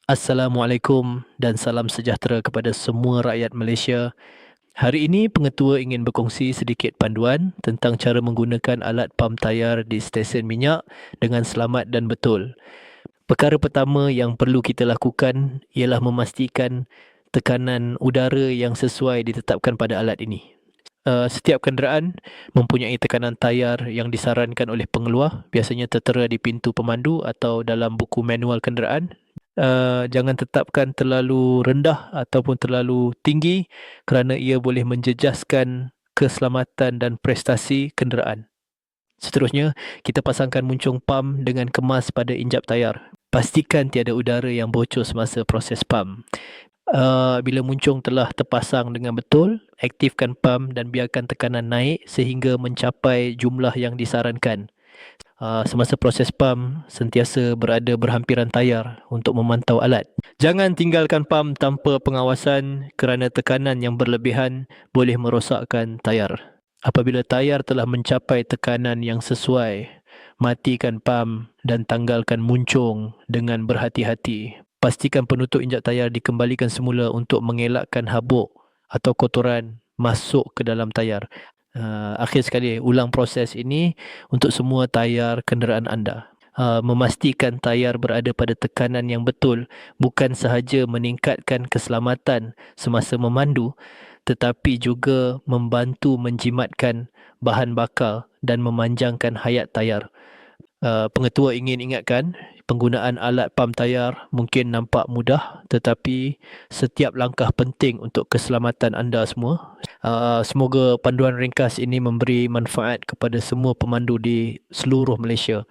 Assalamualaikum dan salam sejahtera kepada semua rakyat Malaysia. Hari ini pengetua ingin berkongsi sedikit panduan tentang cara menggunakan alat pam tayar di stesen minyak dengan selamat dan betul. Perkara pertama yang perlu kita lakukan ialah memastikan tekanan udara yang sesuai ditetapkan pada alat ini. Setiap kenderaan mempunyai tekanan tayar yang disarankan oleh pengeluar, biasanya tertera di pintu pemandu atau dalam buku manual kenderaan. Jangan tetapkan terlalu rendah ataupun terlalu tinggi kerana ia boleh menjejaskan keselamatan dan prestasi kenderaan. Seterusnya, kita pasangkan muncung pam dengan kemas pada injap tayar. Pastikan tiada udara yang bocor semasa proses pam. Bila muncung telah terpasang dengan betul, aktifkan pam dan biarkan tekanan naik sehingga mencapai jumlah yang disarankan. Semasa proses pam, sentiasa berada berhampiran tayar untuk memantau alat. Jangan tinggalkan pam tanpa pengawasan kerana tekanan yang berlebihan boleh merosakkan tayar. Apabila tayar telah mencapai tekanan yang sesuai, matikan pam dan tanggalkan muncung dengan berhati-hati. Pastikan penutup injap tayar dikembalikan semula untuk mengelakkan habuk atau kotoran masuk ke dalam tayar. Akhir sekali, ulang proses ini untuk semua tayar kenderaan anda. Memastikan tayar berada pada tekanan yang betul bukan sahaja meningkatkan keselamatan semasa memandu, tetapi juga membantu menjimatkan bahan bakar dan memanjangkan hayat tayar. Pengetua ingin ingatkan, penggunaan alat pam tayar mungkin nampak mudah, tetapi setiap langkah penting untuk keselamatan anda semua. Semoga panduan ringkas ini memberi manfaat kepada semua pemandu di seluruh Malaysia.